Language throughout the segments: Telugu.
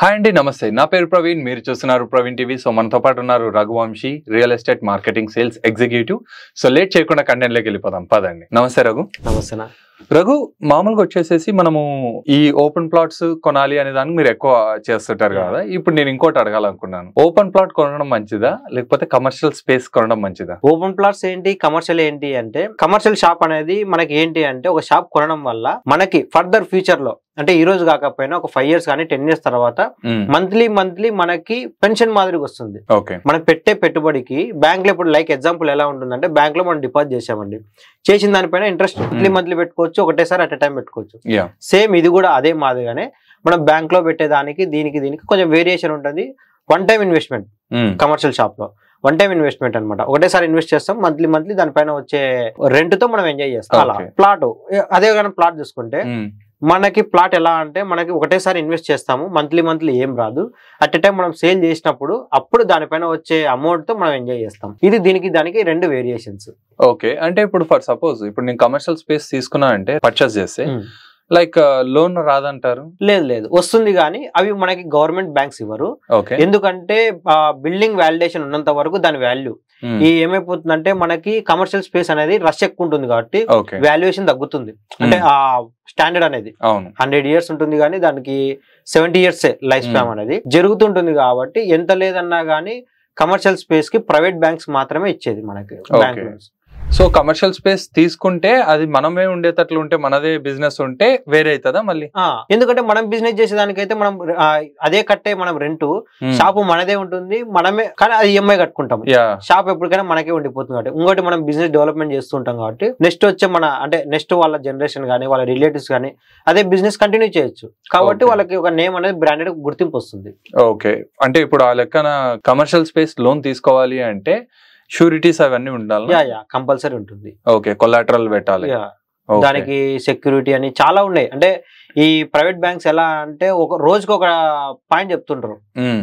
హాయ్ అండి, నమస్తే. నా పేరు ప్రవీణ్. మీరు చూస్తున్నారు ప్రవీణ్ టీవీ. సో మనతో పాటు ఉన్నారు Raghuvanshi, real estate marketing sales executive. So late చేయకుండా కంటెంట్లోకి వెళ్ళిపోదాం పదండి. నమస్తే రఘు. నమస్తే. రఘు, మామూలుగా వచ్చేసేసి మనము ఈ ఓపెన్ ప్లాట్స్ కొనాలి అనే దానికి మీరు ఎక్కువ చేస్తుంటారు కదా. ఇప్పుడు నేను ఇంకోటి అడగాలనుకున్నాను, ఓపెన్ ప్లాట్ కొనడం మంచిదా లేకపోతే కమర్షియల్ స్పేస్ కొనడం మంచిదా? ఓపెన్ ప్లాట్స్ ఏంటి, కమర్షియల్ ఏంటి అంటే, కమర్షియల్ షాప్ అనేది మనకి ఏంటి అంటే, ఒక షాప్ కొనడం వల్ల మనకి ఫర్దర్ ఫ్యూచర్ లో అంటే ఈ రోజు కాకపోయినా ఒక 5 years కానీ 10 years తర్వాత మంత్లీ మనకి పెన్షన్ మాదిరిగా వస్తుంది. మనం పెట్టే పెట్టుబడికి బ్యాంక్ లో ఇప్పుడు లైక్ ఎగ్జాంపుల్ ఎలా ఉంటుందంటే, బ్యాంక్ లో మనం డిపాజిట్ చేసామండి, చేసిన దానిపైన ఇంట్రెస్ట్ మంత్లీ పెట్టుకోవచ్చు, ఒకటేసారి అట్ ఎ టైం పెట్టుకోవచ్చు. సేమ్ ఇది కూడా అదే మాదిరిగానే మనం బ్యాంక్ లో పెట్టేదానికి దీనికి కొంచెం వేరియేషన్ ఉంటుంది. One time investment commercial shop లో వన్ టైం ఇన్వెస్ట్మెంట్ అనమాట. ఒకటేసారి ఇన్వెస్ట్ చేస్తాం, మంత్లీ దానిపైన వచ్చే రెంట్ తో మనం ఎంజాయ్ చేస్తాం. అలా ప్లాట్ అదే కానీ ప్లాట్ చూసుకుంటే మనకి ప్లాట్ ఎలా అంటే, మనకి ఒకటేసారి ఇన్వెస్ట్ చేస్తాము, మంత్లీ ఏం రాదు, అట్ ఎ టైం మనం సేల్ చేసినప్పుడు అప్పుడు దానిపైన వచ్చే అమౌంట్ తో మనం ఎంజాయ్ చేస్తాం. ఇది దానికి రెండు వేరియేషన్స్. ఓకే, అంటే ఇప్పుడు ఫర్ సపోజ్ ఇప్పుడు నేను కమర్షియల్ స్పేస్ తీసుకున్నా అంటే పర్చేస్ చేస్తే లైక్ లోన్ రాదంటారు? లేదు వస్తుంది, కానీ అవి మనకి గవర్నమెంట్ బ్యాంక్స్ ఇవ్వరు. ఎందుకంటే బిల్డింగ్ వాలిడేషన్ ఉన్నంత వరకు దాని వాల్యూ ఏమైపోతుందంటే, మనకి కమర్షియల్ స్పేస్ అనేది రష్ ఎక్కువ ఉంటుంది కాబట్టి వాల్యుయేషన్ తగ్గుతుంది. అంటే ఆ స్టాండర్డ్ అనేది 100 years ఉంటుంది, కానీ దానికి 70 years లైఫ్ స్పాన్ అనేది జరుగుతుంటుంది. కాబట్టి ఎంత లేదన్నా గానీ కమర్షియల్ స్పేస్ కి ప్రైవేట్ బ్యాంక్స్ మాత్రమే ఇచ్చేది మనకి bank loans. So commercial space తీసుకుంటే అది మనమే ఉండేటట్లు ఉంటే, మనదే బిజినెస్ ఉంటే వేరే అవుతుందా మళ్ళీ? ఎందుకంటే మనం బిజినెస్ చేసేదానికైతే మనం అదే కట్టే మనం రెంట్, షాప్ మనదే ఉంటుంది, మనమే, కానీ అది ఈఎంఐ కట్టుకుంటాం. షాప్ ఎప్పటికైనా మనకే ఉండిపోతుంది కాబట్టి. ఇంకోటి మనం బిజినెస్ డెవలప్మెంట్ చేస్తుంటాం కాబట్టి నెక్స్ట్ వచ్చే నెక్స్ట్ వాళ్ళ జనరేషన్ కానీ వాళ్ళ రిలేటివ్స్ కానీ అదే బిజినెస్ కంటిన్యూ చేయొచ్చు. కాబట్టి వాళ్ళకి ఒక నేమ్ అనేది బ్రాండెడ్ గుర్తింపు వస్తుంది. ఓకే, అంటే ఇప్పుడు ఆ లెక్కన కమర్షియల్ స్పేస్ లోన్ తీసుకోవాలి అంటే షూరిటీస్ అవన్నీ ఉండాలి? కంపల్సరీ ఉంటుంది. ఓకే, కొలాటరల్ పెట్టాలి, దానికి సెక్యూరిటీ అని చాలా ఉన్నాయి. అంటే ఈ ప్రైవేట్ బ్యాంక్స్ ఎలా అంటే, ఒక రోజుకి ఒక పాయింట్ చెప్తుంటారు.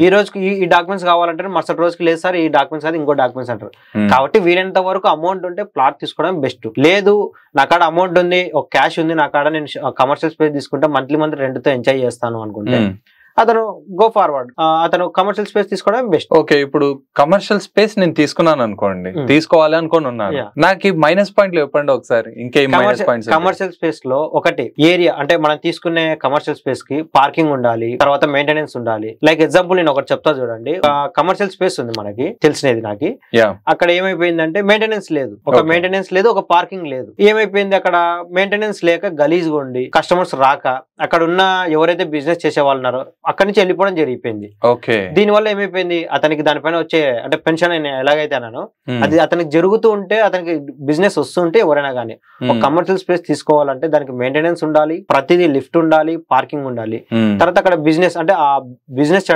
ఈ రోజుకి ఈ డాక్యుమెంట్స్ కావాలంటే మరుసటి రోజుకి లేదు సార్ ఈ డాక్యుమెంట్స్ అది ఇంకో డాక్యుమెంట్స్ అంటారు. కాబట్టి వీలైనంత వరకు అమౌంట్ ఉంటే ప్లాట్ తీసుకోవడం బెస్ట్. లేదు నా కాడ అమౌంట్ ఉంది, ఒక క్యాష్ ఉంది, నా కాడ నేను కమర్షియల్ స్పేస్ తీసుకుంటే మంత్లీ రెంట్ తో ఎంజాయ్ చేస్తాను అనుకుంటే అతను గో ఫార్వర్డ్, అతను కమర్షియల్ స్పేస్ తీసుకోవడం బెస్ట్. ఓకే, ఇప్పుడు కమర్షియల్ స్పేస్ నేను తీసుకున్నాను అనుకోండి, తీసుకోవాలి అనుకోని ఉన్నాను, నాకు మైనస్ పాయింట్లు చెప్పండి ఒకసారి. ఇంకేం మైనస్ పాయింట్స్? కమర్షియల్ స్పేస్ లో ఒకటి ఏరియా, అంటే మనం తీసుకునే కమర్షియల్ స్పేస్ కి పార్కింగ్ ఉండాలి, తర్వాత మెయింటెనెన్స్ ఉండాలి. లైక్ ఎగ్జాంపుల్ నేను ఒకటి చెప్తా చూడండి. కమర్షియల్ స్పేస్ ఉంది మనకి తెలిసినది నాకు, అక్కడ ఏమైపోయిందంటే మెయింటెనెన్స్ లేదు, ఒక పార్కింగ్ లేదు. ఏమైపోయింది, అక్కడ మెయింటెనెన్స్ లేక గలీజ్ ఉండి కస్టమర్స్ రాక అక్కడ ఉన్న ఎవరైతే బిజినెస్ చేసే వాళ్ళు ఉన్నారో అక్కడి నుంచి వెళ్ళిపోవడం జరిగిపోయింది. దీని వల్ల ఏమైపోయింది, అతనికి దానిపైన వచ్చే అంటే పెన్షన్ ఎలాగైతే అన్నానో అది అతనికి జరుగుతూ ఉంటే, అతనికి బిజినెస్ వస్తుంటే ఎవరైనా కానీ ఒక కమర్షియల్ స్పేస్ తీసుకోవాలంటే దానికి మెయింటెనెన్స్ ఉండాలి, ప్రతిదీ లిఫ్ట్ ఉండాలి, పార్కింగ్ ఉండాలి. తర్వాత అక్కడ బిజినెస్ అంటే ఆ బిజినెస్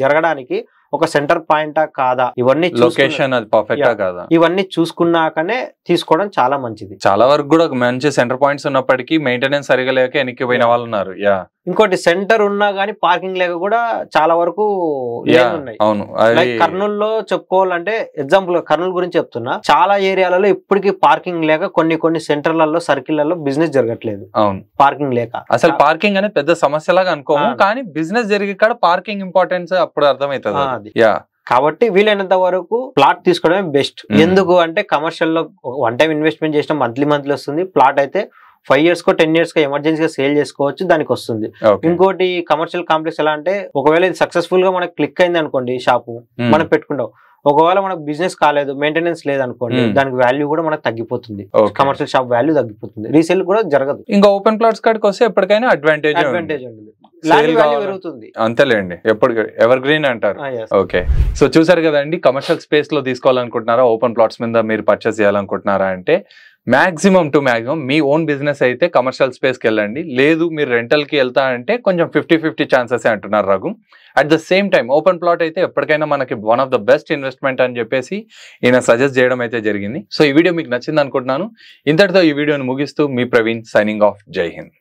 జరగడానికి ఒక సెంటర్ పాయింటా కాదా, ఇవన్నీ లొకేషన్ అది పర్ఫెక్టా కాదా, ఇవన్నీ చూసుకున్నాకనే తీసుకోవడం చాలా మంచిది. చాలా వరకు కూడా మంచి సెంటర్ పాయింట్స్ ఉన్నప్పటికీ మెయింటెనెన్స్ సరిగా లేక వెనక్కిపోయిన వాళ్ళు ఉన్నారు. ఇంకోటి సెంటర్ ఉన్నా గానీ పార్కింగ్ లేక కూడా చాలా వరకు ఉన్నాయి. లైక్ కర్నూలులో చెప్పుకోవాలంటే ఎగ్జాంపుల్ కర్నూలు గురించి చెప్తున్నా, చాలా ఏరియాలలో ఇప్పటికీ పార్కింగ్ లేక కొన్ని సెంటర్లలో సర్కిళ్లలో బిజినెస్ జరగట్లేదు. పార్కింగ్ లేక. అసలు పార్కింగ్ అనేది పెద్ద సమస్యలాగా అనుకోము, కానీ బిజినెస్ జరిగే కాడ పార్కింగ్ ఇంపార్టెన్స్ అప్పుడు అర్థమవుతుంది. కాబట్టి వీలైనంత వరకు ప్లాట్ తీసుకోవడమే బెస్ట్. ఎందుకు అంటే కమర్షియల్ లో వన్ టైం ఇన్వెస్ట్మెంట్ చేసిన మంత్లీ వస్తుంది, ప్లాట్ అయితే 5 years కో 10 years కో ఎమర్జెన్సీగా సేల్ చేసుకోవచ్చు, దానికి వస్తుంది. ఇంకోటి కమర్షియల్ కాంప్లెక్స్ ఎలా అంటే, ఒకవేళ ఇది సక్సెస్ఫుల్ గా మనకు క్లిక్ అయింది అనుకోండి, షాపు మనం పెట్టుకుంటాం, ఒకవేళ మనకు బిజినెస్ కాలేదు, మెయింటెనెన్స్ లేదనుకోండి, దానికి వాల్యూ కూడా మనకు తగ్గిపోతుంది, కమర్షియల్ షాప్ వాల్యూ తగ్గిపోతుంది, రీసేల్ కూడా జరగదు. ఇంకా ఓపెన్ ప్లాట్స్ కాడికి వస్తే ఎప్పటికైనా అడ్వాంటేజ్ ఉంటుంది, అంతేలేండి, ఎప్పుడు ఎవర్ గ్రీన్ అంటారు. ఓకే, సో చూసారు కదండి, కమర్షియల్ స్పేస్ లో తీసుకోవాలనుకుంటున్నారా, ఓపెన్ ప్లాట్స్ మీద మీరు పర్చేస్ చేయాలనుకుంటున్నారా అంటే maximum to maximum me own business అయితే కమర్షియల్ స్పేస్కి వెళ్ళండి. లేదు మీరు రెంటల్కి వెళ్తా అంటే కొంచెం 50-50 ఛాన్సెస్ అంటున్నారు Raghu. At the same time open plot అయితే ఎప్పటికైనా మనకి one of the best investment అని చెప్పేసి ఈయన సజెస్ట్ చేయడం అయితే జరిగింది. సో ఈ వీడియో మీకు నచ్చింది అనుకుంటున్నాను. ఇంతటితో ఈ వీడియోని ముగిస్తూ మీ ప్రవీణ్ సైనింగ్ ఆఫ్. జై హింద్.